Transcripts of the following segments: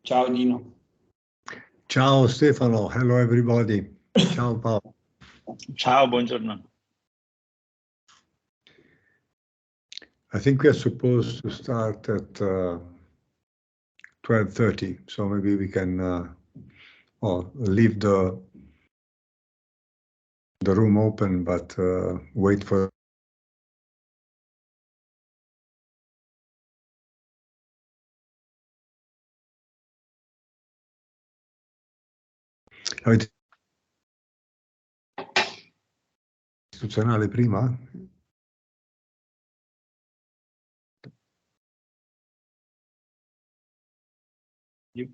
Ciao Dino. Ciao Stefano, hello everybody. Ciao Paolo. Ciao, buongiorno. I think we are supposed to start at 12:30, so maybe we can leave the room open, but wait for. Avete istituzionale prima?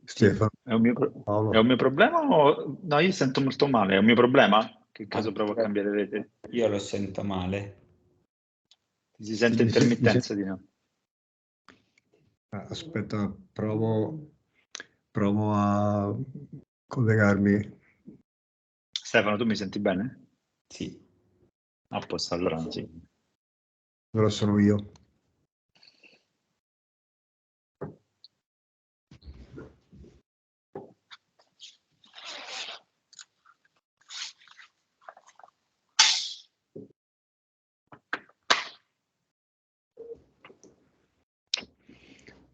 Stefano, È un mio, Paolo. è un mio problema o... No, io sento molto male. È un mio problema? Che caso provo a cambiare rete? Io lo sento male. Si sente Mi senti- intermittenza di no? Aspetta, provo a collegarmi. Stefano, tu mi senti bene? Sì. A posto, allora sì. Allora sono io.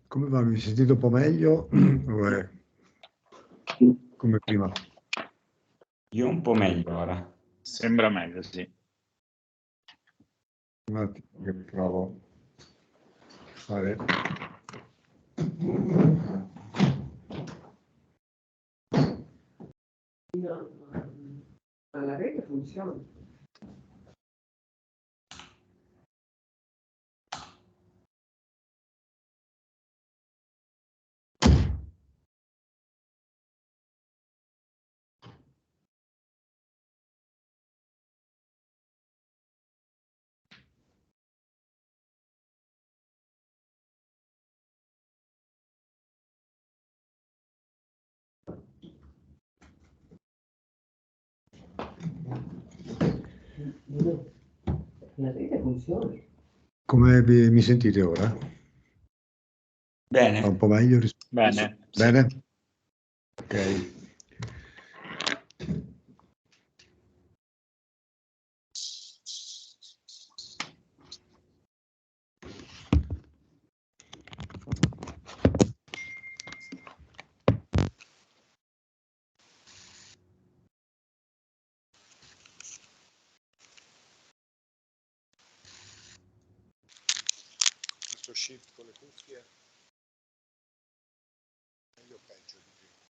Come va? Mi sentite un po' meglio? O è come prima? Io un po' meglio ora. Sembra meglio, sì. Un attimo che provo a fare. La rete funziona. La rete funziona. Come mi sentite ora? Bene. Va un po' meglio? Bene. Sì. Bene? Ok. Faccio shift con le cuffie. Meglio o peggio di prima?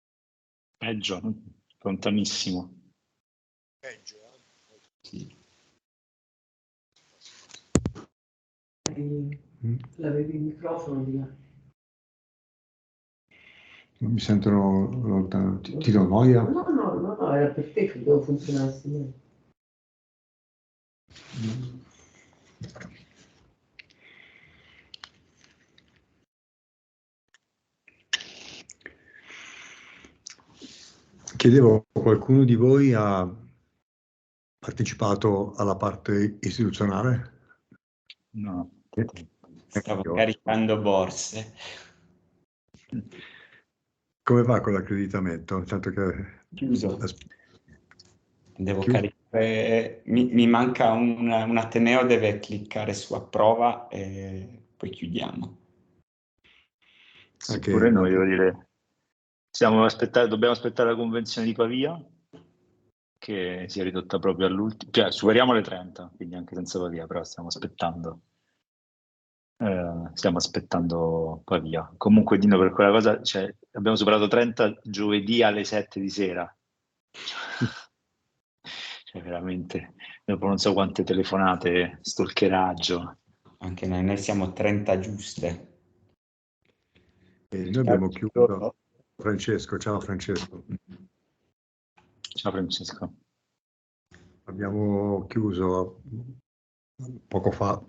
Peggio, lontanissimo. Peggio, Sì. L'avevi il microfono di là. Non mi sentono lontano. Ti do noia? No, era per te che devo funzionasse bene. Chiedevo, qualcuno di voi ha partecipato alla parte istituzionale? No. Stavo Io. caricando borse. Come va con l'accreditamento? Tanto che Chiuso. Devo Chiuso? caricare. Mi manca un ateneo, deve cliccare su approva e poi chiudiamo. Sì, pure noi, devo dire. Dobbiamo aspettare la convenzione di Pavia, che si è ridotta proprio all'ultimo. Cioè, superiamo le 30, quindi anche senza Pavia, però stiamo aspettando. Stiamo aspettando Pavia. Comunque, Dino, per quella cosa, cioè, abbiamo superato 30 giovedì alle 7 di sera. Cioè, veramente, dopo non so quante telefonate, stalkeraggio. Anche noi siamo 30 giuste. Noi abbiamo chiuso. Francesco, ciao Francesco. Ciao Francesco. Abbiamo chiuso poco fa.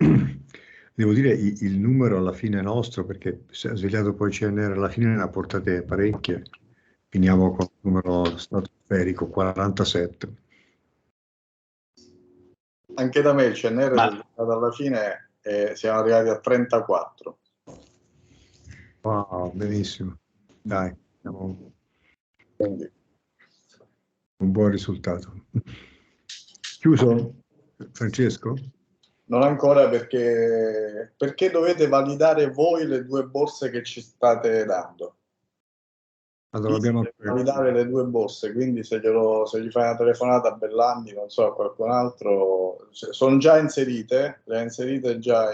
Devo dire il numero alla fine è nostro, perché si è svegliato poi CNR, alla fine ne ha portate parecchie. Finiamo con il numero stratosferico 47. Anche da me il CNR Ma- è svegliato alla fine e siamo arrivati a 34. Wow, benissimo. Dai, abbiamo Quindi, un buon risultato. Chiuso, Francesco? non ancora perché dovete validare voi le due borse che ci state dando. Allora, abbiamo Deve validare le due borse, quindi se gli fai una telefonata a Bellandi, non so, a qualcun altro, sono già inserite, le ha inserite già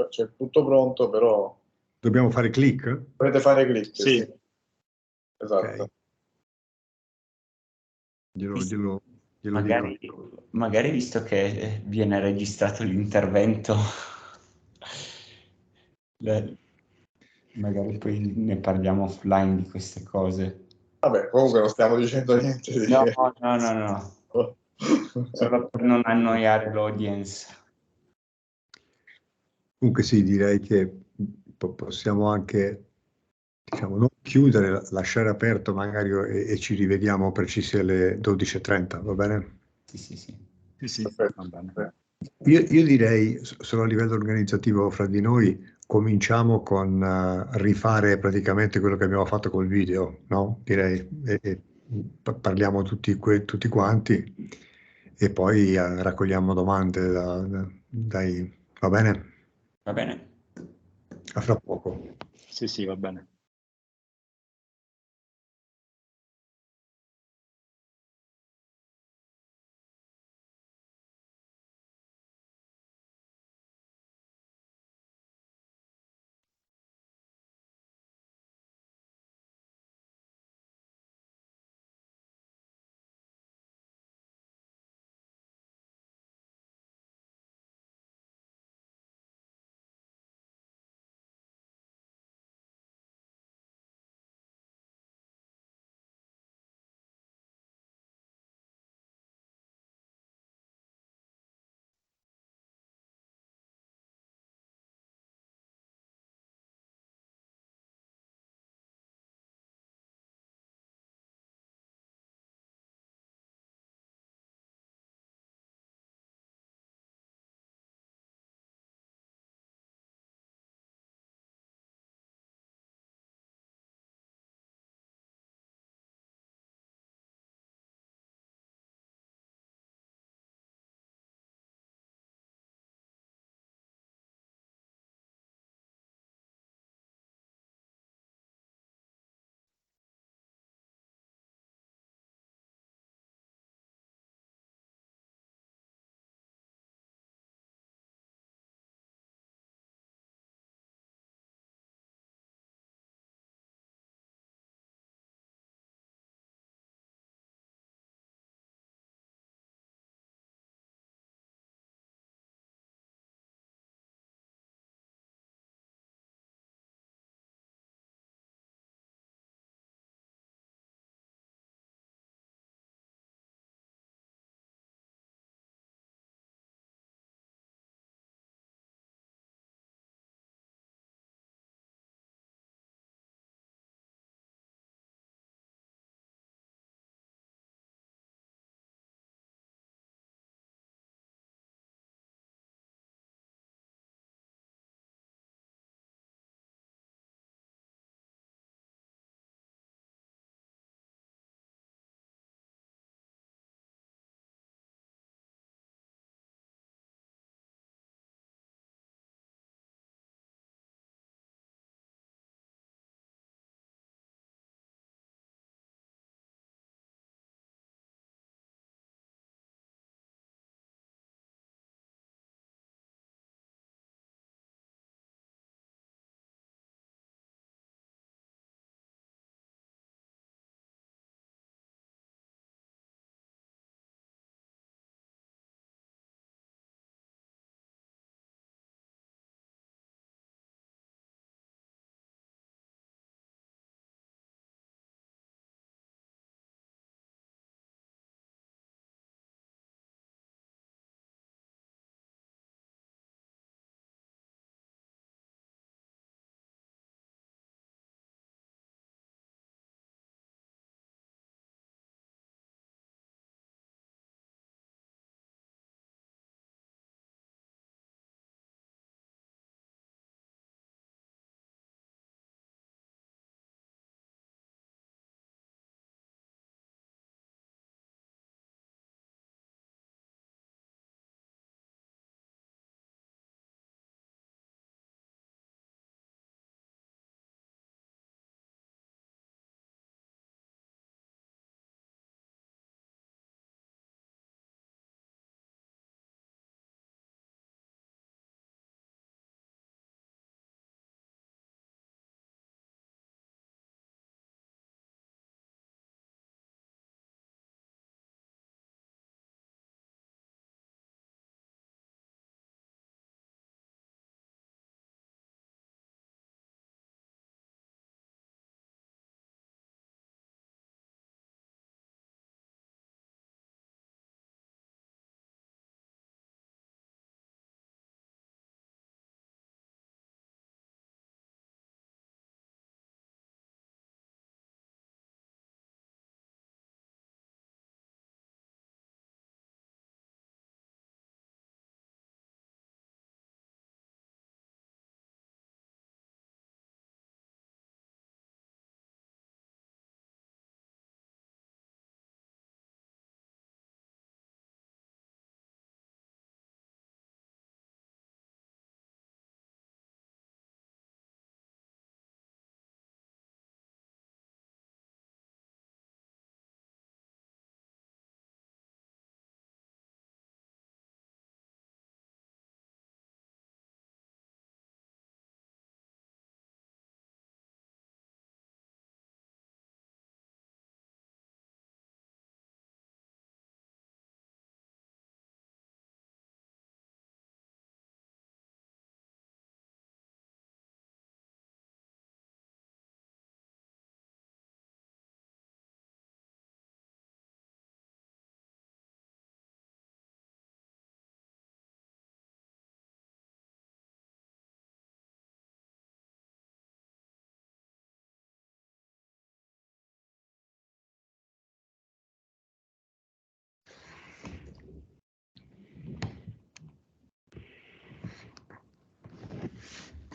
c'è tutto pronto, però Dobbiamo fare click? dovete fare click, Sì. sì. Esatto. Ok. Glielo Magari, dico. magari visto che viene registrato l'intervento, magari poi ne parliamo offline di queste cose. Vabbè, comunque non stiamo dicendo niente di... No, solo per non annoiare l'audience. Comunque sì, direi che possiamo anche, diciamo, non chiudere, lasciare aperto magari e ci rivediamo precisi alle 12:30, va bene? Sì, sì, sì. Sì, sì, Perfetto. va bene. Io direi, solo a livello organizzativo fra di noi, cominciamo con rifare praticamente quello che abbiamo fatto col video, no? Direi, parliamo tutti quanti e poi raccogliamo domande va bene? Va bene? A fra poco. Sì, sì, va bene.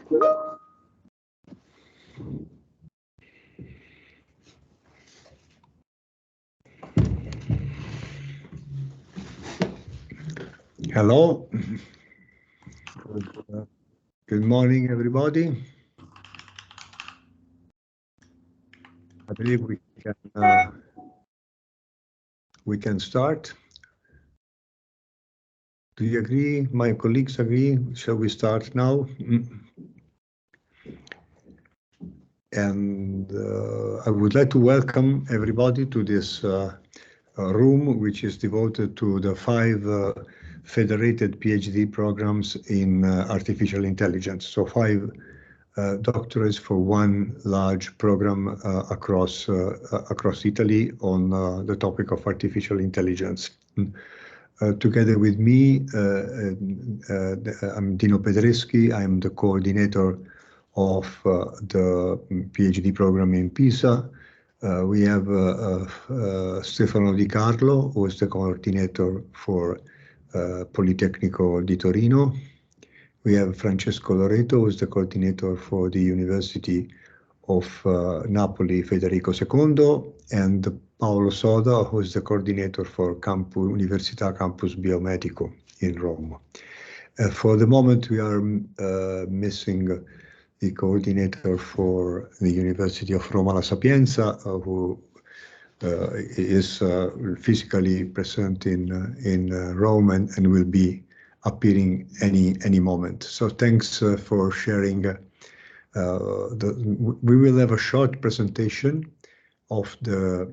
Hello. Good morning, everybody. I believe we can start. Do you agree? My colleagues agree? Shall we start now? And I would like to welcome everybody to this room, which is devoted to the 5 federated PhD programs in artificial intelligence. So 5 doctorates for 1 large program across Italy on the topic of artificial intelligence. Together with me, I'm Dino Pedreschi. I'm the coordinator of the PhD program in Pisa. We have Stefano Di Carlo, who is the coordinator for Politecnico di Torino. We have Francesco Loreto, who is the coordinator for the University of Napoli Federico II, and Paolo Soda, who is the coordinator for Università Campus Biomedico in Rome. For the moment, we are missing the coordinator for the University of Roma La Sapienza, who is physically present in Rome and will be appearing any moment. So thanks for sharing. We will have a short presentation of the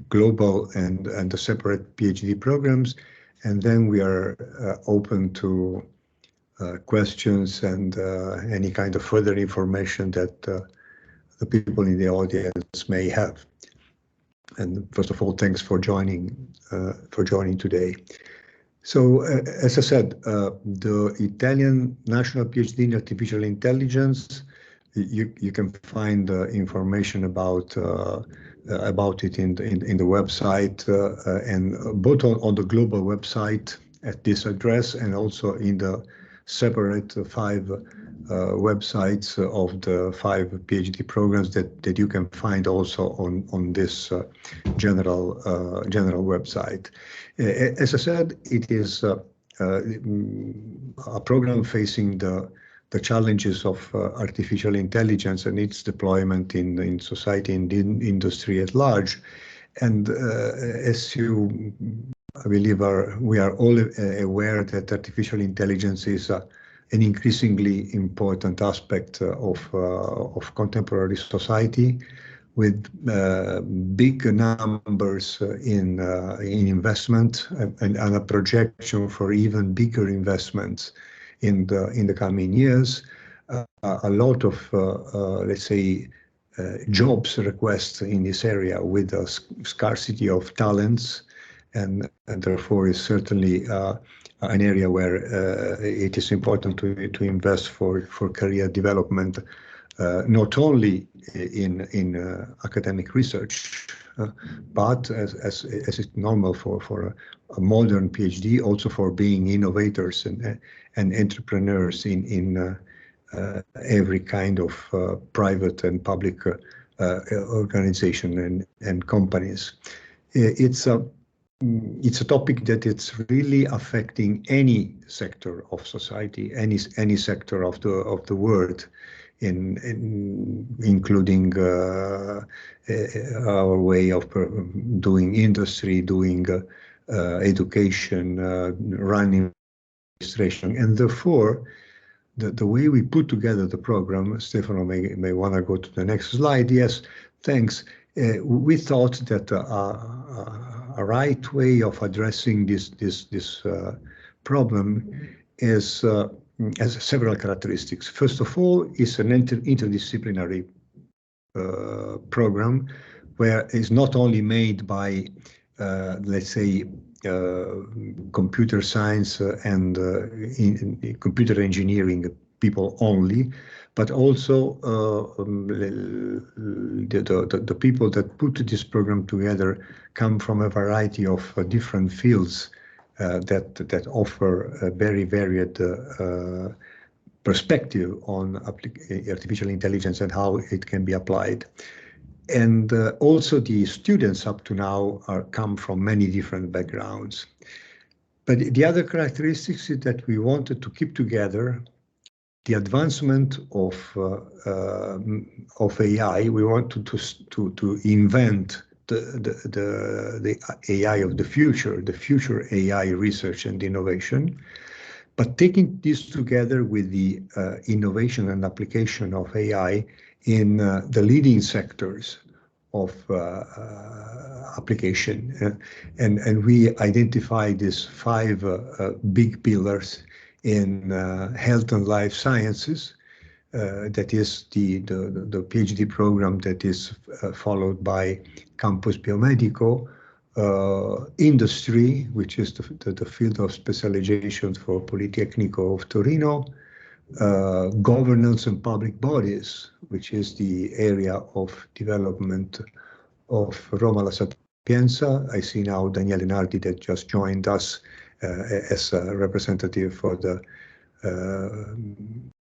global and the separate PhD programs, and then we are open to questions and any kind of further information that the people in the audience may have. And first of all, thanks for joining today. So, as I said, the Italian National PhD in Artificial Intelligence, you can find information about it in the website, and both on the global website at this address, and also in the separate 5 websites of the 5 PhD programs that you can find also on this general website. As I said, it is a program facing the challenges of artificial intelligence and its deployment in society and in industry at large. And as you, I believe, we are all aware that artificial intelligence is an increasingly important aspect of contemporary society, with big numbers in investment and a projection for even bigger investments in the coming years. A lot of let's say jobs requests in this area, with a scarcity of talents, and therefore is certainly an area where it is important to invest for career development, not only in academic research, but as is normal for a modern PhD, also for being innovators and entrepreneurs in every kind of private and public organization and companies. It's a topic that it's really affecting any sector of society, any sector of the world, including our way of doing industry, doing education, running administration, and therefore the way we put together the program. Stefano may want to go to the next slide. Yes, thanks. We thought that a right way of addressing this problem is has several characteristics. First of all, it's an interdisciplinary program, where it's not only made by let's say computer science and computer engineering people only, but also the people that put this program together come from a variety of different fields that offer very varied perspective on artificial intelligence and how it can be applied. And also the students up to now come from many different backgrounds. But the other characteristics is that we wanted to keep together the advancement of AI. We wanted to invent the AI of the future AI research and innovation, but taking this together with the innovation and application of AI in the leading sectors of application. And we identify these 5 big pillars in health and life sciences. That is the PhD program that is followed by Campus Biomedico, industry, which is the field of specialization for Politecnico of Torino, governance and public bodies, which is the area of development of Roma La Sapienza. I see now Daniele Nardi that just joined us as a representative for the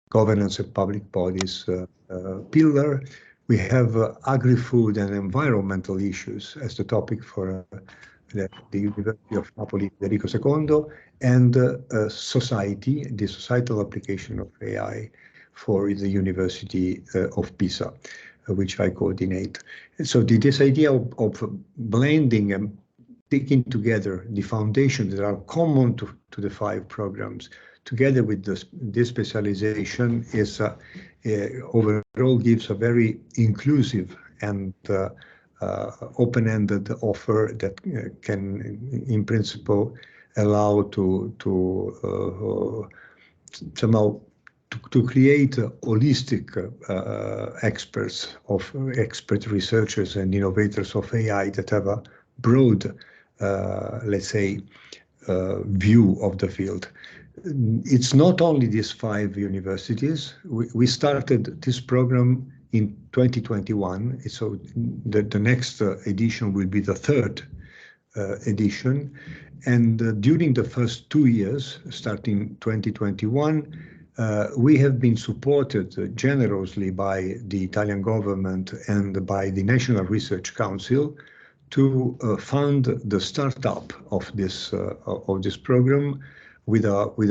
governance and public bodies pillar. We have agri-food and environmental issues as the topic for the University of Napoli Federico II, and society, the societal application of AI for the University of Pisa, which I coordinate. And so this idea of blending and taking together the foundations that are common to the 5 programs, together with this specialization, is overall gives a very inclusive and open-ended offer that can, in principle, allow to somehow to create holistic expert researchers and innovators of AI that have a broad, let's say, view of the field. It's not only these 5 universities. We started this program in 2021, so the next edition will be the 3rd edition. And during the first 2 years, starting 2021, we have been supported generously by the Italian government and by the National Research Council to fund the startup of this program with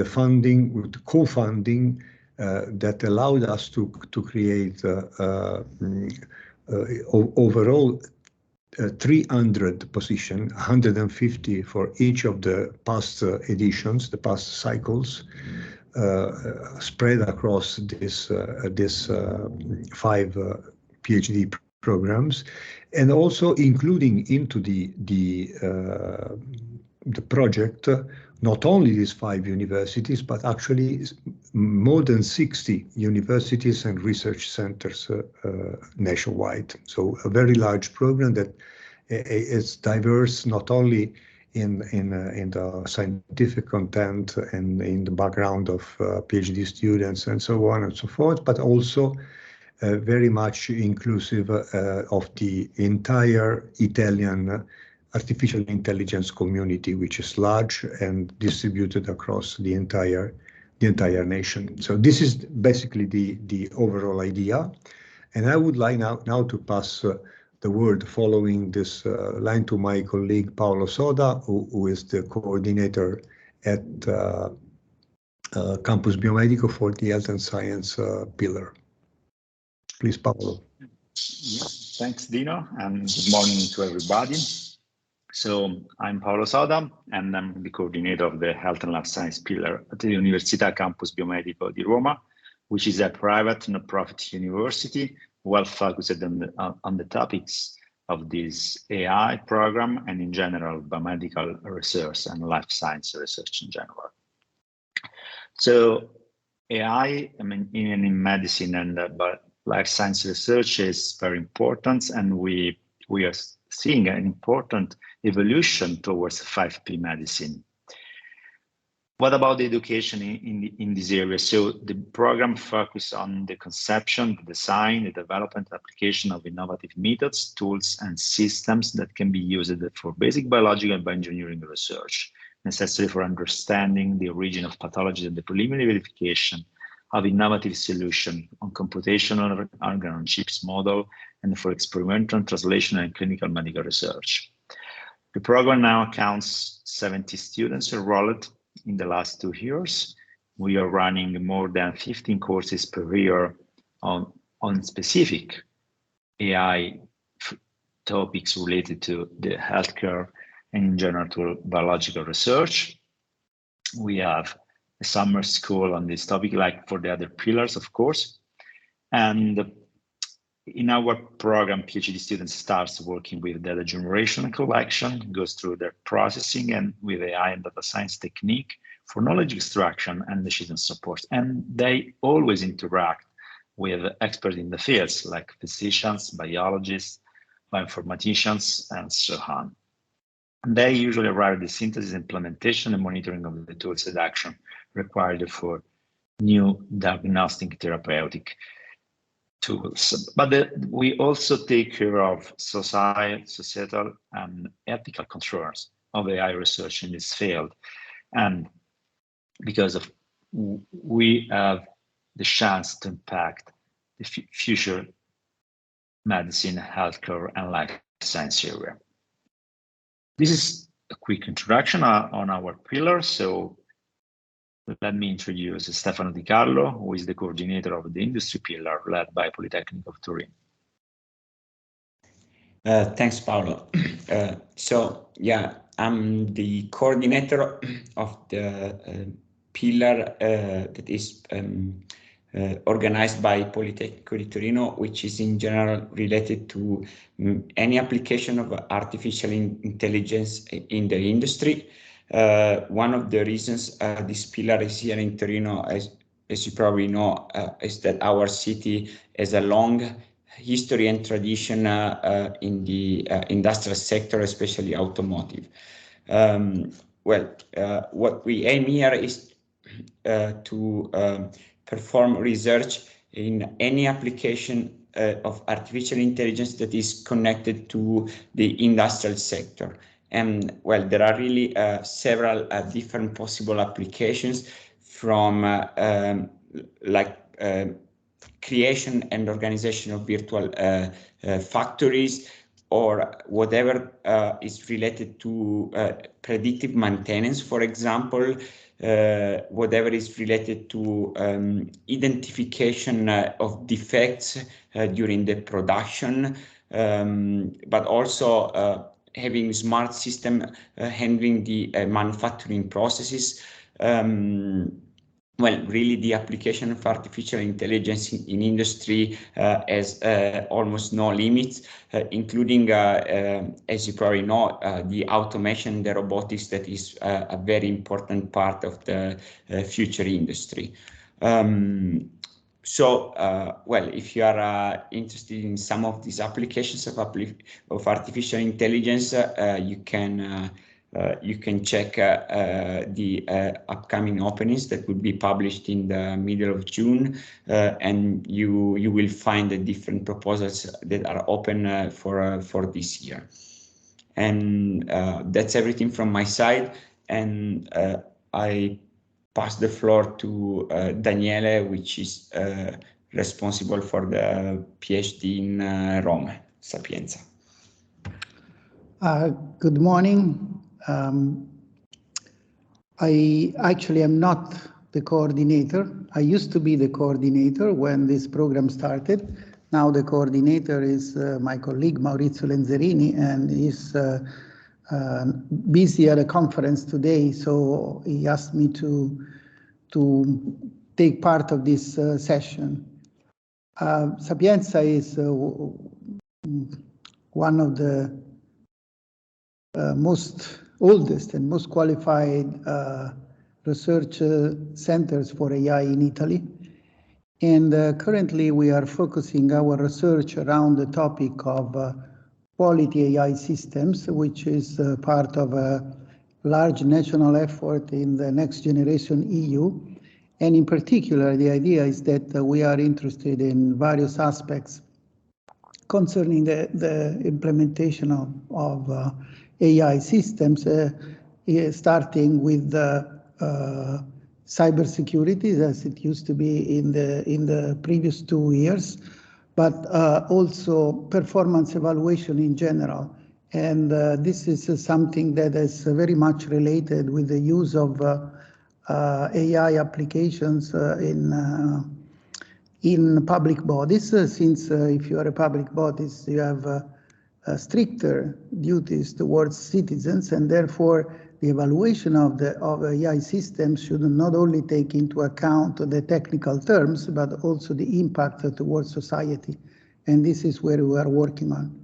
funding, with co-funding that allowed us to create overall 300 positions, 150 for each of the past editions, the past cycles, spread across this 5 PhD programs, and also including into the project not only these 5 universities, but actually more than 60 universities and research centers nationwide. So a very large program that is diverse not only in the scientific content and in the background of PhD students and so on and so forth, but also very much inclusive of the entire Italian artificial intelligence community, which is large and distributed across the entire nation. So this is basically the overall idea. And I would like now to pass the word following this line to my colleague Paolo Soda, who is the coordinator at Campus Biomedico for the Health and Science pillar. Please, Paolo. Yeah, thanks, Dino, and good morning to everybody. So I'm Paolo Soda, and I'm the coordinator of the Health and Life Science pillar at the Università Campus Biomedico di Roma, which is a private non-profit university well focused on the topics of this AI program and in general biomedical research and life science research in general. So AI, in medicine and life science research is very important, and we are seeing an important evolution towards 5P medicine. What about the education in this area? So the program focuses on the conception, the design, the development, application of innovative methods, tools, and systems that can be used for basic biological and bioengineering research, necessary for understanding the origin of pathology and the preliminary verification of innovative solutions on computational organ-on-chips model and for experimental translation and clinical medical research. The program now counts 70 students enrolled in the last 2 years. We are running more than 15 courses per year on specific AI topics related to the healthcare and in general to biological research. We have a summer school on this topic, like for the other pillars, of course. And in our program, PhD students starts working with data generation collection, goes through their processing and with AI and data science technique for knowledge extraction and decision support. And they always interact with experts in the fields like physicians, biologists, bioinformaticians, and so on. And they usually arrive at the synthesis, implementation, and monitoring of the tools and action required for new diagnostic therapeutic tools. But we also take care of societal and ethical concerns of AI research in this field. And because of we have the chance to impact the future medicine, healthcare, and life science area. This is a quick introduction on our pillars. So let me introduce Stefano Di Carlo, who is the coordinator of the industry pillar led by Polytechnic of Turin. Thanks, Paolo. So yeah, I'm the coordinator of the pillar that is organized by Politecnico di Torino, which is in general related to any application of artificial intelligence in the industry. One of the reasons this pillar is here in Torino, as you probably know, is that our city has a long history and tradition in the industrial sector, especially automotive. What we aim here is to perform research in any application of artificial intelligence that is connected to the industrial sector. And well, there are really several different possible applications from creation and organization of virtual factories, or whatever is related to predictive maintenance, for example, whatever is related to identification of defects during the production, but also having smart system handling the manufacturing processes. Well, really the application of artificial intelligence in industry has almost no limits, including, as you probably know, the automation, the robotics that is a very important part of the future industry. Well, if you are interested in some of these applications of artificial intelligence, you can check the upcoming openings that will be published in the middle of June, and you will find the different proposals that are open for this year. And that's everything from my side, and I pass the floor to Daniele, which is responsible for the PhD in Rome, Sapienza. Good morning. I actually am not the coordinator. I used to be the coordinator when this program started. Now the coordinator is my colleague Maurizio Lenzerini, and he's busy at a conference today, so he asked me to take part of this session. Sapienza is one of the oldest and most qualified research centers for AI in Italy. And currently we are focusing our research around the topic of quality AI systems, which is part of a large national effort in the Next Generation EU. And in particular, the idea is that we are interested in various aspects concerning the implementation of AI systems, starting with cybersecurity as it used to be in the previous 2 years, but also performance evaluation in general. And this is something that is very much related with the use of AI applications in public bodies, since if you are a public bodies, you have stricter duties towards citizens, and therefore the evaluation of AI systems should not only take into account the technical terms, but also the impact towards society. And this is where we are working on.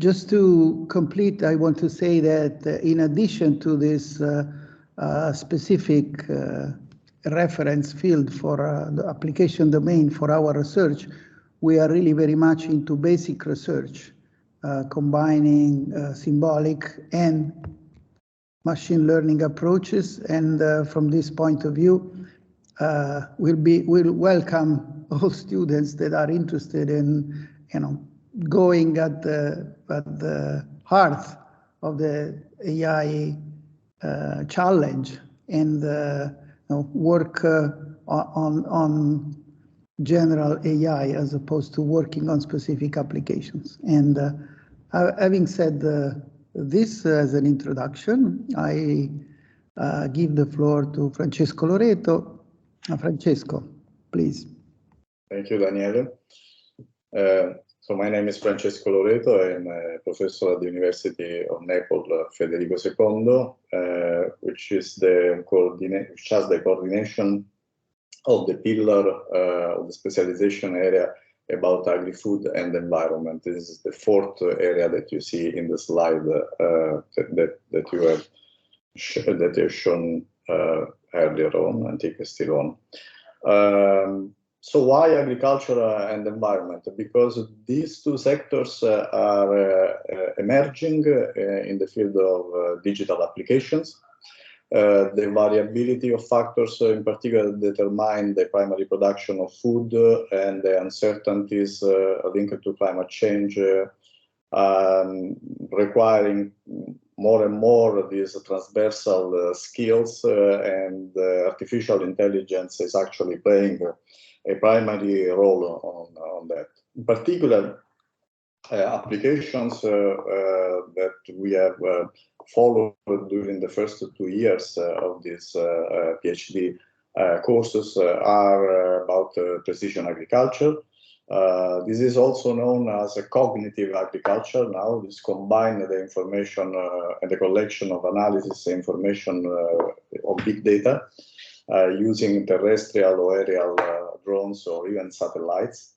Just to complete, I want to say that in addition to this specific reference field for the application domain for our research, we are really very much into basic research, combining symbolic and machine learning approaches. And from this point of view, we'll welcome all students that are interested in, going at the heart of the AI challenge and work on general AI as opposed to working on specific applications. And having said this as an introduction, I give the floor to Francesco Loreto. Francesco, please. Thank you, Daniele. So my name is Francesco Loreto. I'm a professor at the University of Naples, Federico II, which has the coordination of the pillar of the specialization area about agri-food and environment. This is the fourth area that you see in the slide that you have shown earlier on, and take still on. So why agriculture and environment? Because these two sectors are emerging in the field of digital applications. The variability of factors in particular determine the primary production of food, and the uncertainties linked to climate change, requiring more and more these transversal skills, and artificial intelligence is actually playing a primary role on that. In particular, applications that we have followed during the first 2 years of this PhD courses are about precision agriculture. This is also known as a cognitive agriculture. Now this combines the information and the collection of analysis information of big data using terrestrial or aerial drones or even satellites.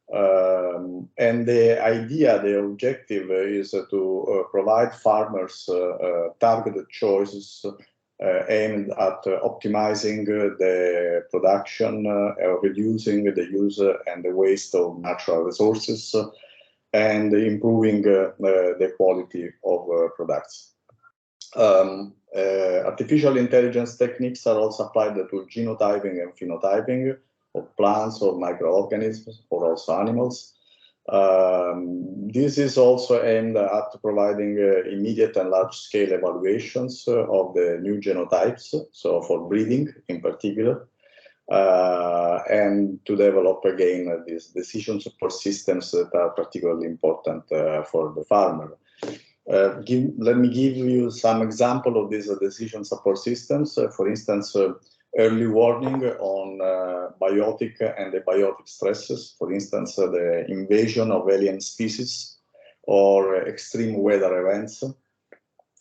And the idea, the objective is to provide farmers targeted choices aimed at optimizing the production, reducing the use and the waste of natural resources, and improving the quality of products. Artificial intelligence techniques are also applied to genotyping and phenotyping of plants or microorganisms, or also animals. This is also aimed at providing immediate and large-scale evaluations of the new genotypes, so for breeding in particular, and to develop again these decision support systems that are particularly important for the farmer. Let me give you some example of these decision support systems. For instance, early warning on biotic and abiotic stresses, for instance, the invasion of alien species or extreme weather events,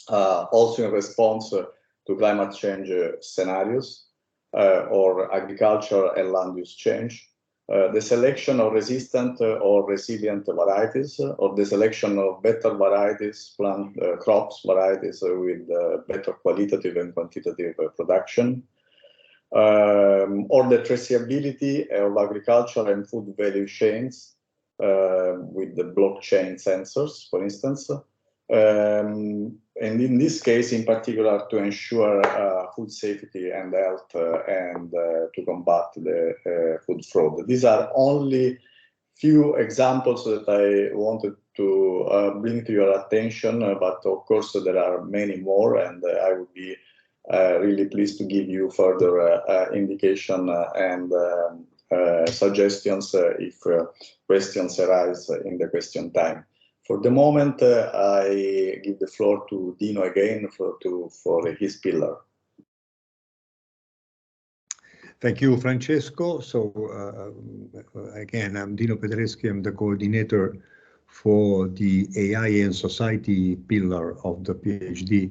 also in response to climate change scenarios or agriculture and land use change, the selection of resistant or resilient varieties, or the selection of better varieties, plant crops varieties with better qualitative and quantitative production, or the traceability of agricultural and food value chains with the blockchain sensors, for instance. And in this case, in particular, to ensure food safety and health and to combat the food fraud. These are only few examples that I wanted to bring to your attention, but of course there are many more, and I would be really pleased to give you further indication and suggestions if questions arise in the question time. For the moment, I give the floor to Dino again for his pillar. Thank you, Francesco. So again, I'm Dino Pedreschi. I'm the coordinator for the AI and Society pillar of the PhD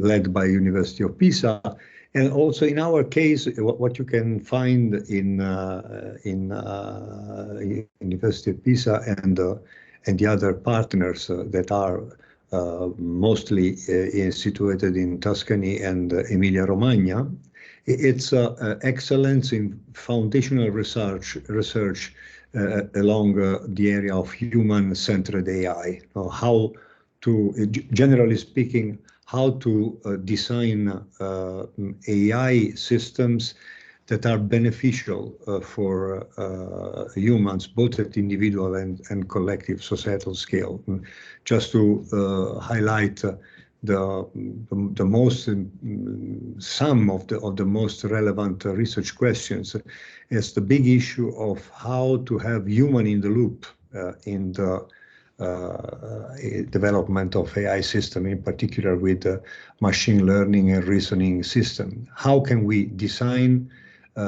led by University of Pisa. And also in our case, what you can find in University of Pisa and the other partners that are mostly situated in Tuscany and Emilia-Romagna, it's excellence in foundational research along the area of human-centered AI. How to, generally speaking, how to design AI systems that are beneficial for humans, both at individual and collective societal scale. Just to highlight some of the most relevant research questions is the big issue of how to have human in the loop in the development of AI system, in particular with machine learning and reasoning system. How can we design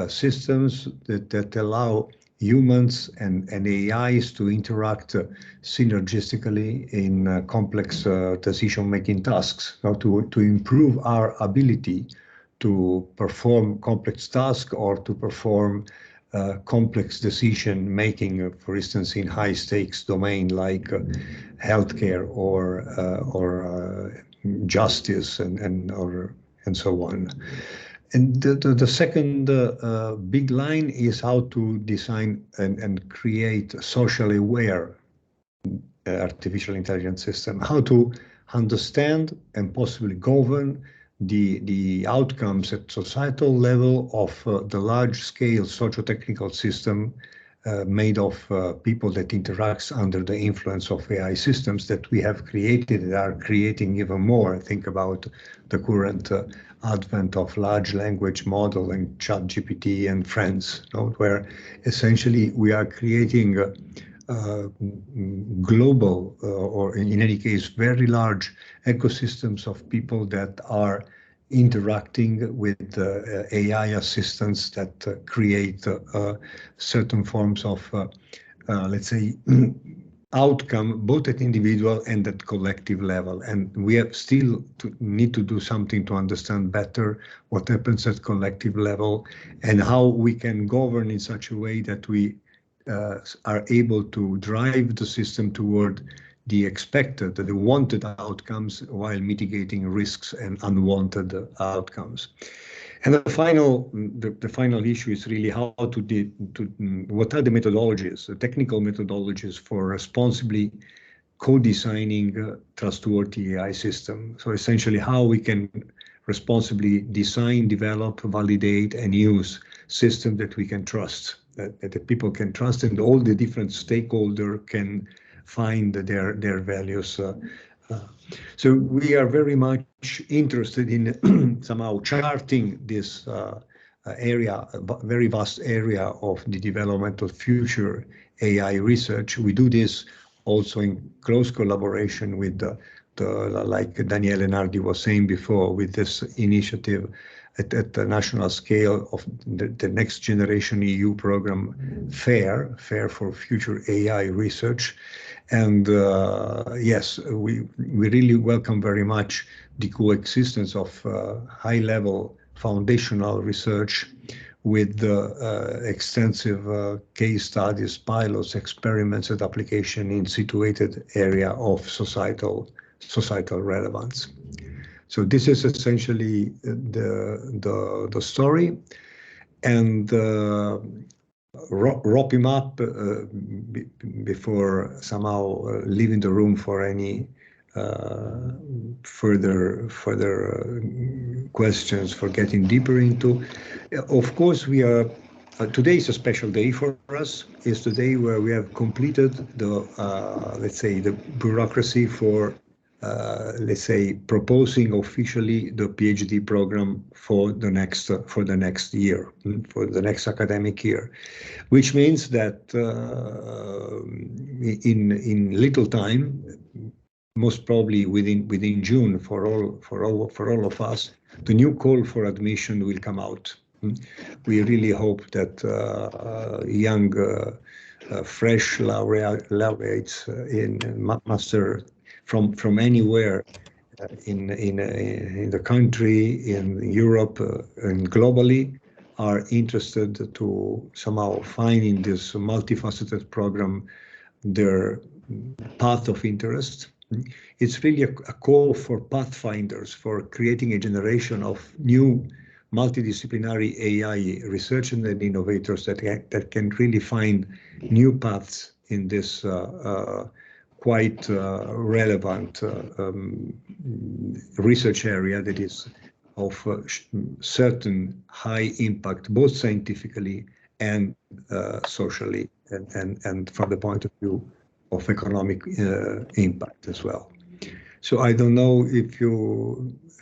systems that allow humans and AIs to interact synergistically in complex decision-making tasks, to improve our ability to perform complex tasks or to perform complex decision-making, for instance, in high-stakes domain like healthcare or justice and so on. And the second big line is how to design and create a socially aware artificial intelligence system, how to understand and possibly govern the outcomes at societal level of the large-scale socio-technical system made of people that interacts under the influence of AI systems that we have created and are creating even more. Think about the current advent of large language model and ChatGPT and friends, where essentially we are creating global or in any case very large ecosystems of people that are interacting with AI assistants that create certain forms of, let's say, outcome both at individual and at collective level. And we have still need to do something to understand better what happens at collective level and how we can govern in such a way that we are able to drive the system toward the expected, the wanted outcomes while mitigating risks and unwanted outcomes. And the final issue is really how what are the methodologies, the technical methodologies for responsibly co-designing trustworthy AI system. So essentially how we can responsibly design, develop, validate, and use systems that we can trust, that the people can trust, and all the different stakeholders can find their values. So we are very much interested in somehow charting this area, a very vast area of the development of future AI research. We do this also in close collaboration with like Daniele Nardi was saying before, with this initiative at the national scale of the Next Generation EU program, FAIR for Future AI Research. And yes, we really welcome very much the coexistence of high-level foundational research with extensive case studies, pilots, experiments, and application in situated area of societal relevance. So this is essentially the story, and wrap him up before somehow leaving the room for any further questions for getting deeper into. Of course, we are. Today is a special day for us. It's the day where we have completed the, let's say, the bureaucracy for let's say, proposing officially the PhD program for the next year, for the next academic year, which means that in little time, most probably within June, for all of us, the new call for admission will come out. We really hope that young, fresh laureates in master from anywhere in the country, in Europe, and globally, are interested to somehow find in this multifaceted program their path of interest. It's really a call for pathfinders, for creating a generation of new multidisciplinary AI researchers and innovators that can really find new paths in this quite relevant research area that is of certain high impact, both scientifically and socially, and from the point of view of economic impact as well. So I don't know if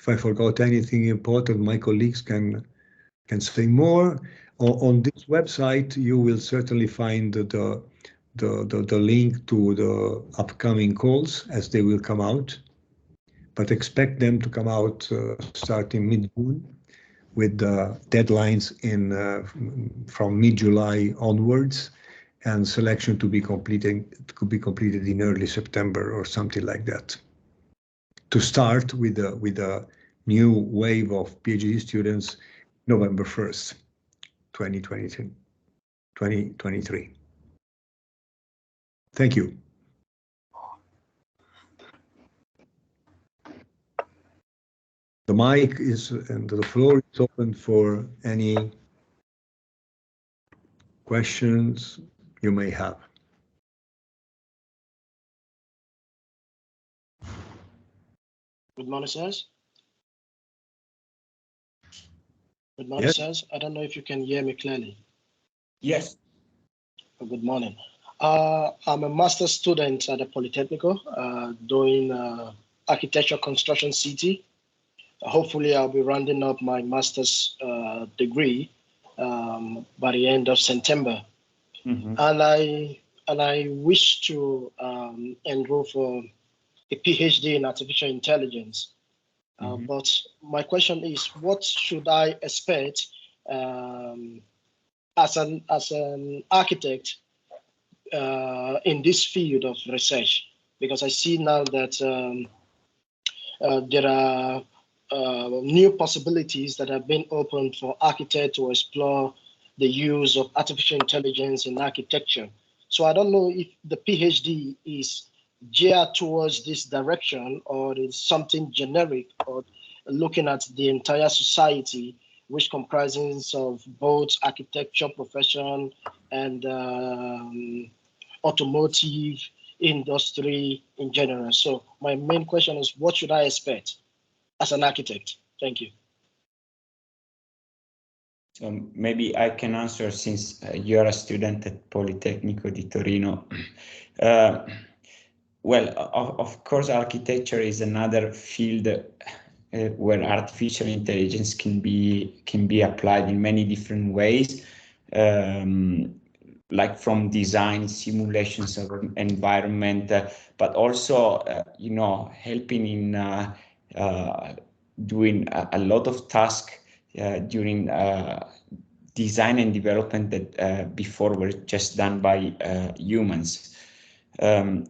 I forgot anything important. My colleagues can say more. On this website, you will certainly find the link to the upcoming calls as they will come out, but expect them to come out starting mid-June, with the deadlines from mid-July onwards, and selection to be completed in early September or something like that. To start with a new wave of PhD students November 1st, 2023. Thank you. The mic is, and the floor is open for any questions you may have. Good morning, sirs. Good morning, sirs. I don't know if you can hear me clearly. Yes. Good morning. I'm a master's student at the Polytechnico, doing architecture construction CT. Hopefully, I'll be rounding up my master's degree by the end of September. Mm-hmm. And I wish to enroll for a PhD in artificial intelligence. Mm-hmm. But my question is, what should I expect as an architect in this field of research? Because I see now that there are new possibilities that have been opened for architects to explore the use of artificial intelligence in architecture. So I don't know if the PhD is geared towards this direction, or is something generic, or looking at the entire society, which comprises of both architecture profession and automotive industry in general. So my main question is, what should I expect as an architect? Thank you. So maybe I can answer, since you're a student at Politecnico di Torino. Well, of course, architecture is another field where artificial intelligence can be applied in many different ways, like from design, simulations of environment, but also, helping in doing a lot of tasks during design and development that before were just done by humans.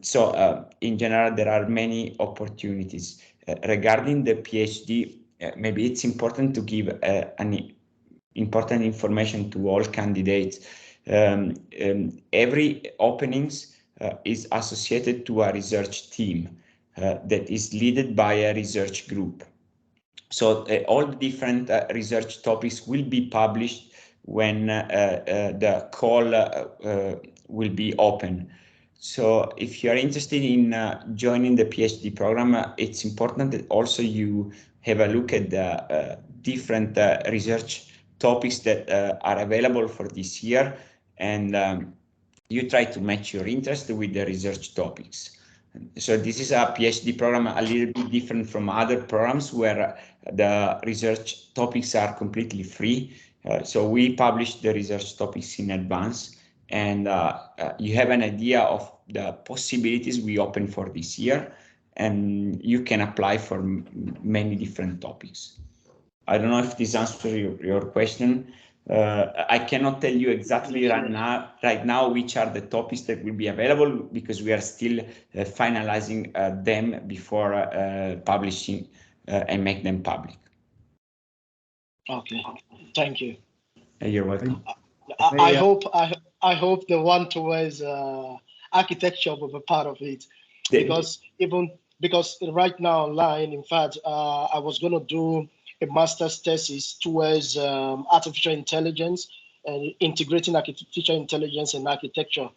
So in general, there are many opportunities. Regarding the PhD, maybe it's important to give an important information to all candidates. Every openings is associated to a research team that is led by a research group. So all the different research topics will be published when the call will be open. So if you are interested in joining the PhD program, it's important that also you have a look at the different research topics that are available for this year, and you try to match your interest with the research topics. So this is a PhD program a little bit different from other programs where the research topics are completely free. So we publish the research topics in advance, and you have an idea of the possibilities we open for this year, and you can apply for many different topics. I don't know if this answers your question. I cannot tell you exactly right now which are the topics that will be available, because we are still finalizing them before publishing and make them public. Okay, thank you. You're welcome. I hope the one towards architecture will be part of it, because right now online, in fact, I was going to do a master's thesis towards artificial intelligence and integrating artificial intelligence in architecture.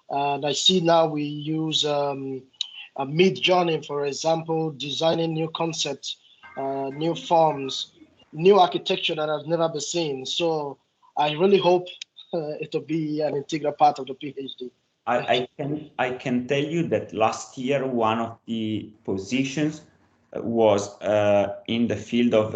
And I see now we use Midjourney, for example, designing new concepts, new forms, new architecture that has never been seen. So I really hope it will be an integral part of the PhD. I can tell you that last year one of the positions was in the field of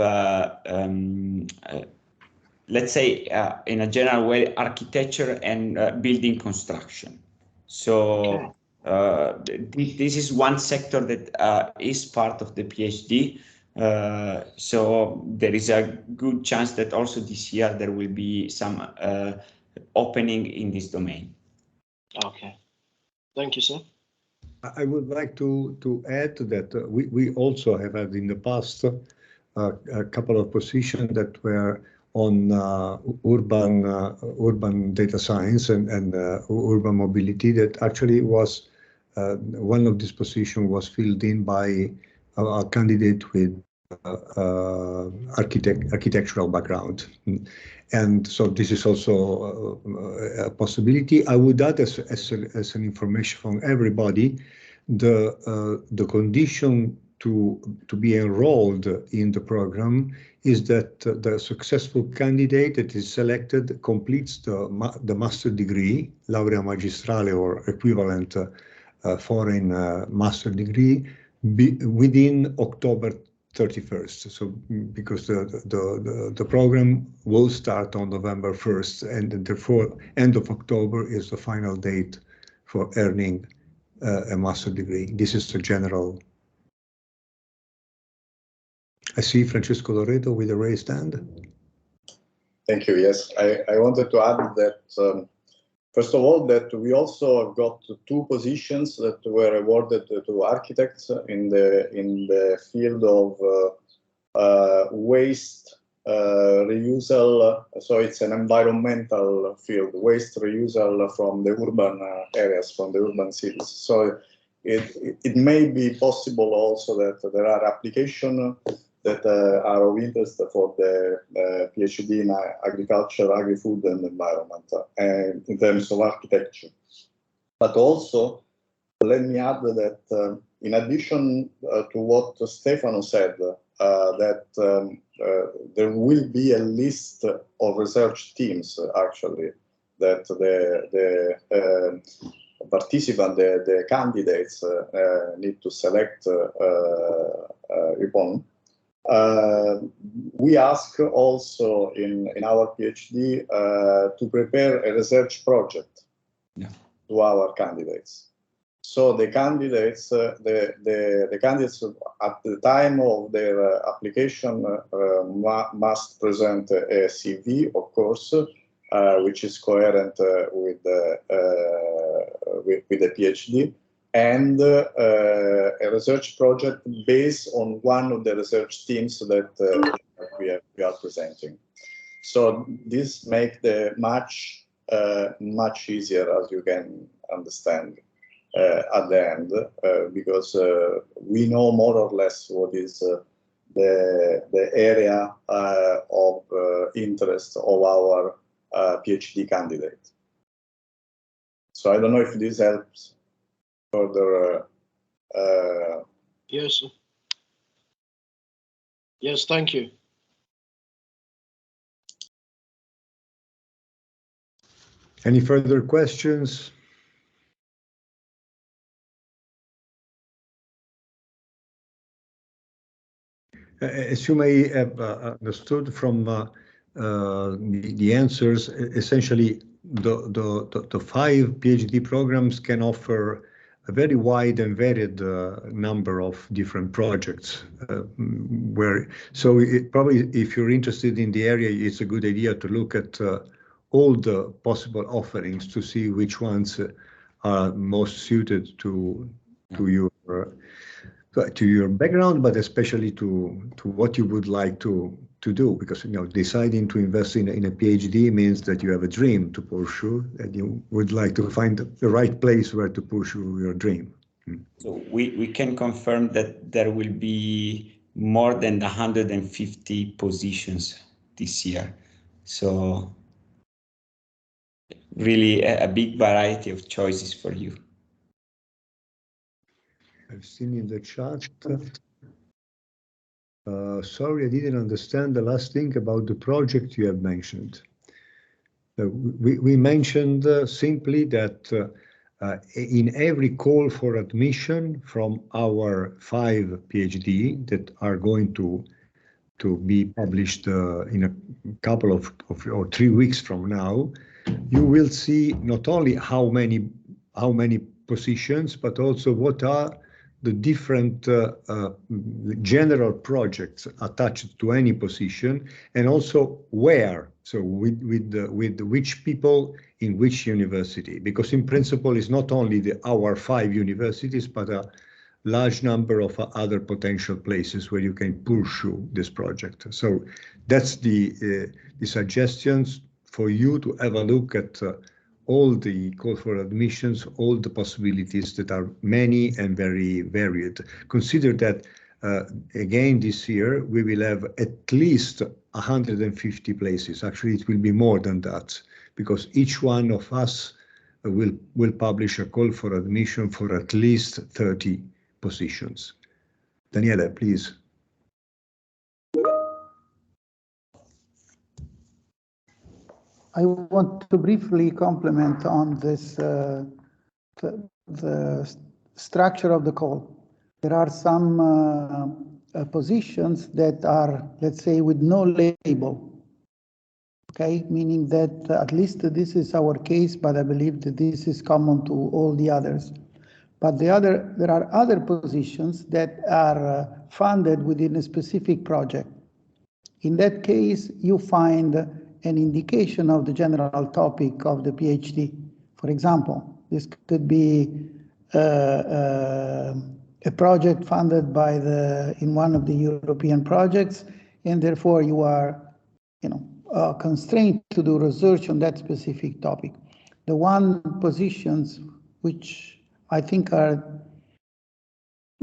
let's say in a general way, architecture and building construction. So this is one sector that is part of the PhD. So there is a good chance that also this year there will be some opening in this domain. Okay, thank you, sir. I would like to add that we also have had in the past a couple of positions that were on urban data science and urban mobility. That actually was one of these positions was filled in by a candidate with architectural background. And so this is also a possibility. I would add as an information from everybody, the condition to be enrolled in the program is that the successful candidate that is selected completes the master degree, laurea magistrale or equivalent foreign master degree within October 31st. So because the program will start on November 1st, and therefore end of October is the final date for earning a master degree. This is the general. I see Francesco Loreto with a raised hand. Thank you. Yes, I wanted to add that first of all, that we also got two positions that were awarded to architects in the field of waste reusal. So it's an environmental field, waste reusal from the urban areas, from the urban cities. So it may be possible also that there are applications that are of interest for the PhD in agriculture, agri-food and environment, and in terms of architecture. But also, let me add that in addition to what Stefano said, that there will be a list of research teams, actually, that the participant, the candidates need to select upon. We ask also in our PhD to prepare a research project to our candidates. So the candidates, the candidates at the time of their application must present a CV, of course, which is coherent with the PhD. And a research project based on one of the research teams that we are presenting. So this makes the match much easier, as you can understand, at the end, because we know more or less what is the area of interest of our PhD candidate. So I don't know if this helps. Further, yes. Yes, thank you. Any further questions? As you may have understood from the answers, essentially the 5 PhD programs can offer a very wide and varied number of different projects. So probably if you're interested in the area, it's a good idea to look at all the possible offerings to see which ones are most suited to your background, but especially to what you would like to do, because deciding to invest in a PhD means that you have a dream to pursue and you would like to find the right place where to pursue your dream. So we can confirm that there will be more than 150 positions this year. So really a big variety of choices for you. I've seen in the chat. Sorry, I didn't understand the last thing about the project you have mentioned. We mentioned simply that in every call for admission from our 5 PhD that are going to be published in a couple of or 3 weeks from now, you will see not only how many positions, but also what are the different general projects attached to any position, and also where, so with which people in which university, because in principle it's not only our 5 universities, but a large number of other potential places where you can pursue this project. So that's the suggestions for you to have a look at all the call for admissions, all the possibilities that are many and very varied. Consider that, again, this year, we will have at least 150 places. Actually, it will be more than that, because each one of us will publish a call for admission for at least 30 positions. Daniele, please. I want to briefly comment on this, the structure of the call. There are some positions that are, let's say, with no label. Okay, meaning that at least this is our case, but I believe that this is common to all the others. But there are other positions that are funded within a specific project. In that case, you find an indication of the general topic of the PhD. For example, this could be a project funded by in one of the European projects, and therefore you are, constrained to do research on that specific topic. The one positions which I think are,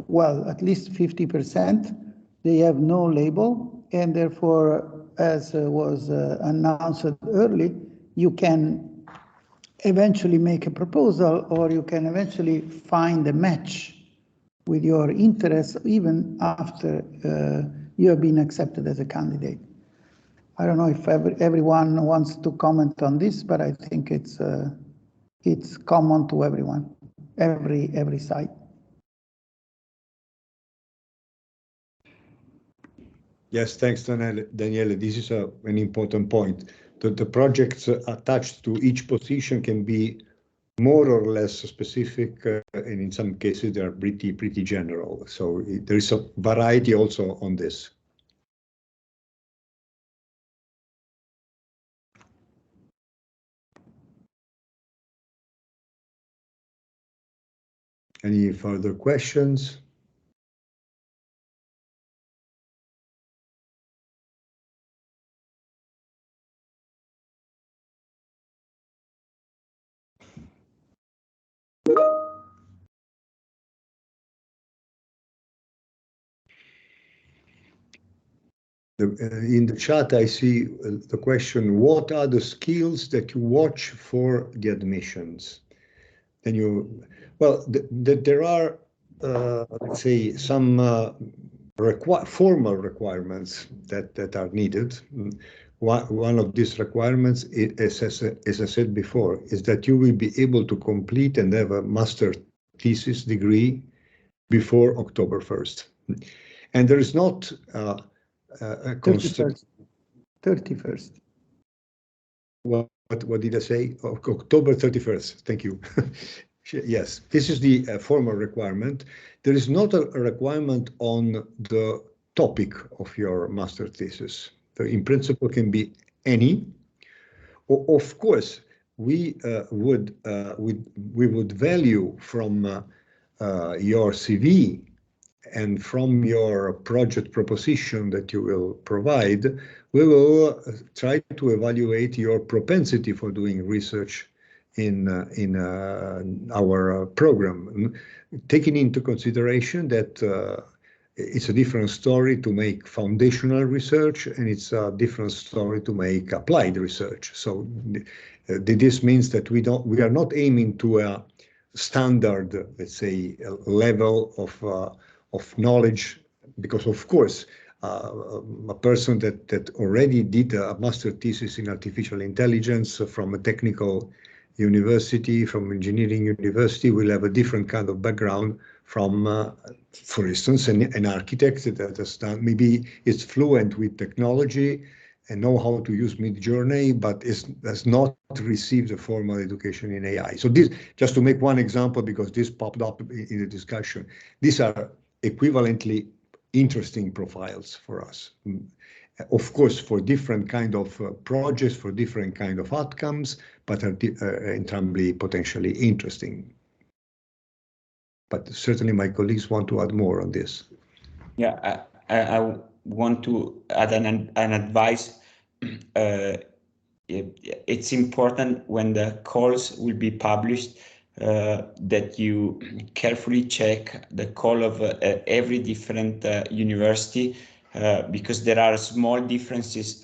well, at least 50%, they have no label, and therefore, as was announced early, you can eventually make a proposal, or you can eventually find a match with your interests even after you have been accepted as a candidate. I don't know if everyone wants to comment on this, but I think it's common to everyone, every site. Yes, thanks, Daniele. This is an important point. The projects attached to each position can be more or less specific, and in some cases they are pretty general. So there is a variety also on this. Any further questions? In the chat, I see the question, what are the skills that you watch for the admissions? And there are, let's say, some formal requirements that are needed. One of these requirements, as I said before, is that you will be able to complete and have a master thesis degree before October 1st. And there is not a constraint. 31st. What did I say? October 31st. Thank you. Yes, this is the formal requirement. There is not a requirement on the topic of your master thesis. So in principle, can be any. Of course, we would value from your CV and from your project proposition that you will provide, we will try to evaluate your propensity for doing research in our program, taking into consideration that it's a different story to make foundational research, and it's a different story to make applied research. So this means that we are not aiming to a standard, let's say, level of knowledge, because of course a person that already did a master thesis in artificial intelligence from a technical university, from engineering university, will have a different kind of background from, for instance, an architect that has done, maybe is fluent with technology and know how to use Midjourney, but has not received a formal education in AI. So this, just to make one example, because this popped up in the discussion, these are equivalently interesting profiles for us. Of course, for different kind of projects, for different kind of outcomes, but are entirely potentially interesting. But certainly my colleagues want to add more on this. Yeah, I want to add an advice. It's important when the calls will be published that you carefully check the call of every different university, because there are small differences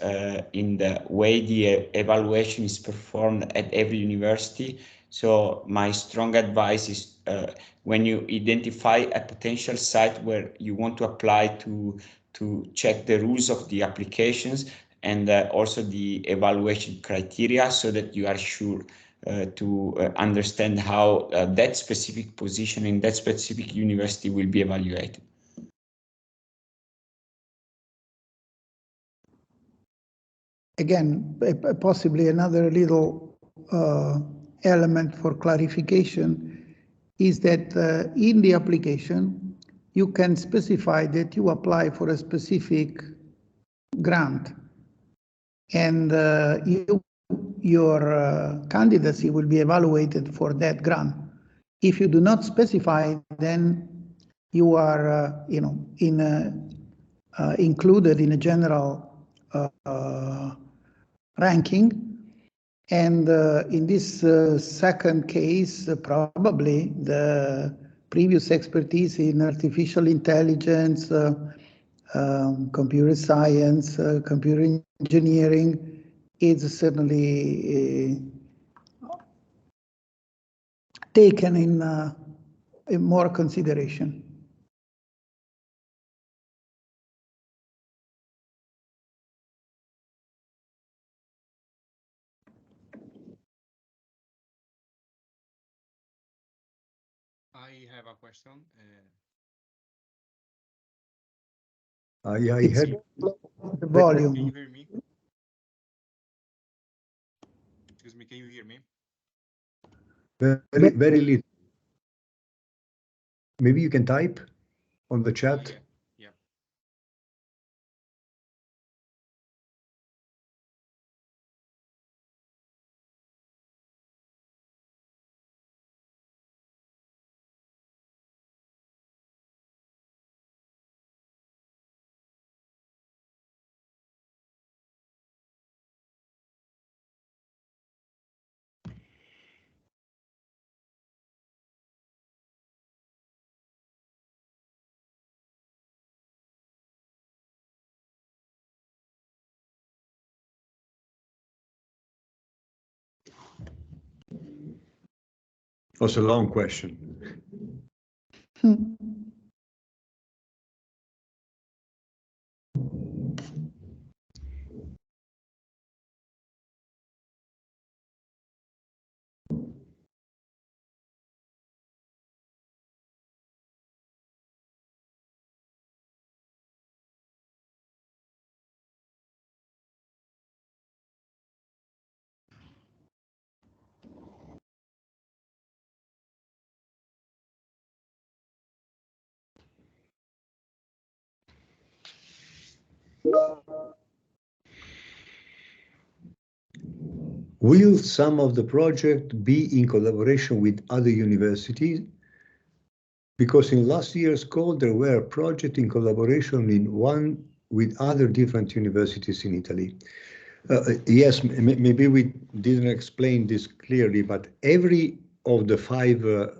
in the way the evaluation is performed at every university. So my strong advice is when you identify a potential site where you want to apply, to check the rules of the applications and also the evaluation criteria, so that you are sure to understand how that specific position in that specific university will be evaluated. Again, possibly another little element for clarification is that in the application, you can specify that you apply for a specific grant, and your candidacy will be evaluated for that grant. If you do not specify, then you are, included in a general ranking. And in this second case, probably the previous expertise in artificial intelligence, computer science, computer engineering is certainly taken in more consideration. I have a question. I had the volume. Can you hear me? Excuse me, can you hear me? very, very little. Maybe you can type on the chat. Yeah. Was a long question. Will some of the project be in collaboration with other universities? Because in last year's call, there were projects in collaboration with other different universities in Italy. Yes, maybe we didn't explain this clearly, but every of the 5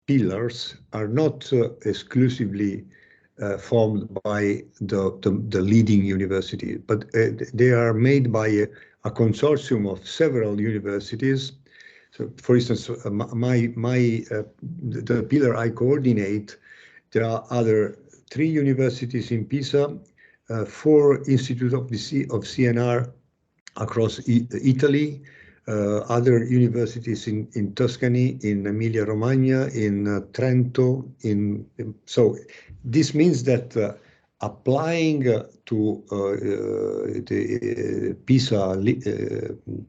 pillars are not exclusively formed by the leading university, but they are made by a consortium of several universities. So, for instance, the pillar I coordinate, there are other 3 universities in Pisa, 4 institutes of CNR across Italy, other universities in Tuscany, in Emilia-Romagna, in Trento. So this means that applying to the Pisa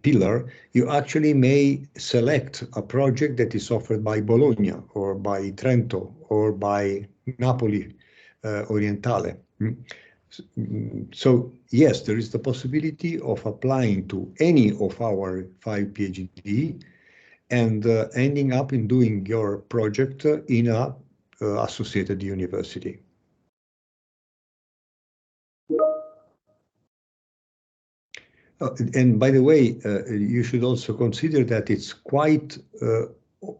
pillar, you actually may select a project that is offered by Bologna or by Trento or by Napoli Orientale. So yes, there is the possibility of applying to any of our 5 PhD and ending up in doing your project in a associated university. And by the way, you should also consider that it's quite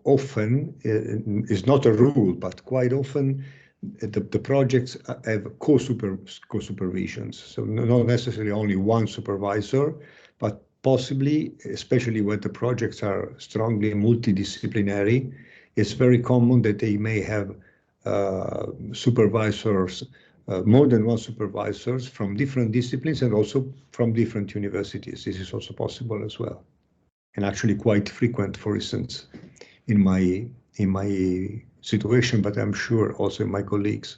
often, it's not a rule, but quite often the projects have co-supervisions. So not necessarily only one supervisor, but possibly, especially when the projects are strongly multidisciplinary, it's very common that they may have supervisors, more than one supervisors from different disciplines and also from different universities. This is also possible as well, and actually quite frequent, for instance, in my situation, but I'm sure also in my colleagues.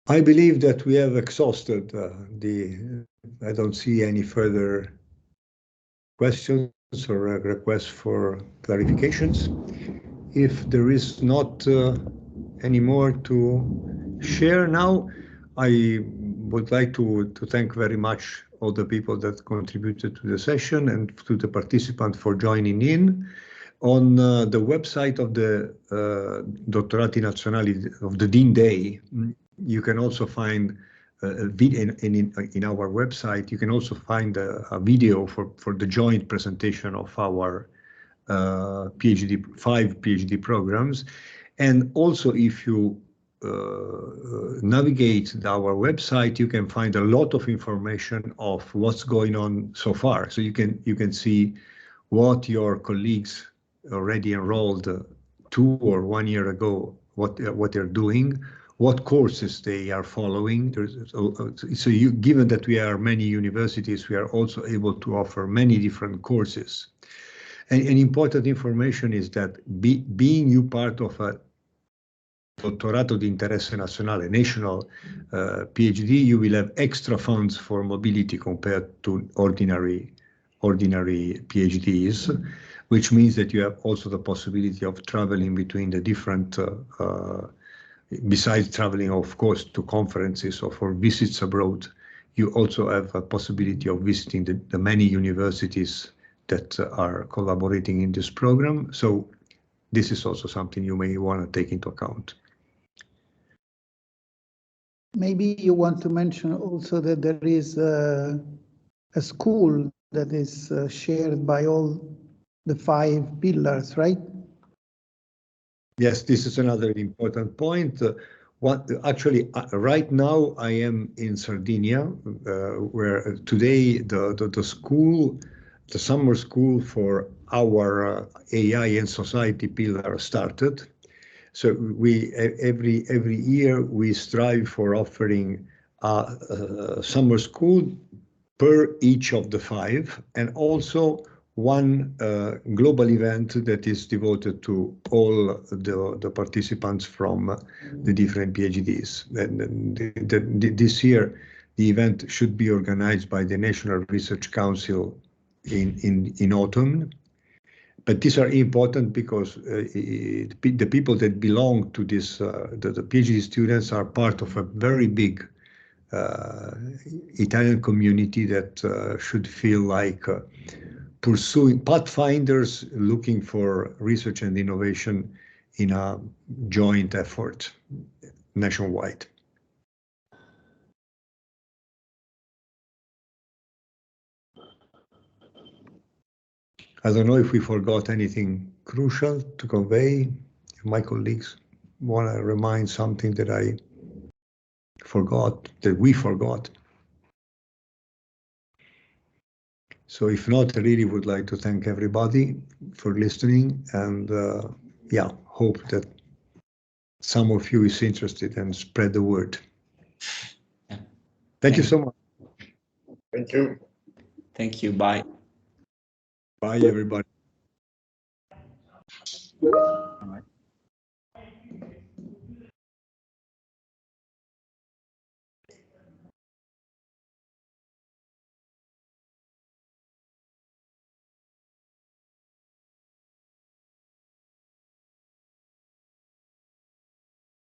I believe that we have exhausted I don't see any further questions or requests for clarifications. If there is not any more to share now, I would like to thank very much all the people that contributed to the session and to the participants for joining in. On the website of the Dottorati Nazionali of the Dean Day, you can also find a video in our website. You can also find a video for the joint presentation of our 5 PhD programs. And also, if you navigate our website, you can find a lot of information of what's going on so far. So you can see what your colleagues already enrolled 2 or 1 year ago, what they're doing, what courses they are following. So given that we are many universities, we are also able to offer many different courses. And important information is that being you part of a Dottorato di Interesse Nazionale, national PhD, you will have extra funds for mobility compared to ordinary PhDs, which means that you have also the possibility of traveling between the different, besides traveling, of course, to conferences or for visits abroad, you also have a possibility of visiting the many universities that are collaborating in this program. So this is also something you may want to take into account. Maybe you want to mention also that there is a school that is shared by all the 5 pillars, right? Yes, this is another important point. Actually, right now I am in Sardinia, where today the school, the summer school for our AI and society pillar started. So every year we strive for offering a summer school per each of the 5, and also one global event that is devoted to all the participants from the different PhDs. And this year, the event should be organized by the National Research Council in autumn. But these are important because the people that belong to this, the PhD students are part of a very big Italian community that should feel like pursuing pathfinders, looking for research and innovation in a joint effort nationwide. I don't know if we forgot anything crucial to convey. If my colleagues want to remind something that I forgot, that we forgot. So if not, I really would like to thank everybody for listening, and yeah, hope that some of you is interested and spread the word. Yeah. Thank you so much. Thank you. Thank you. Bye. Bye, everybody. All right.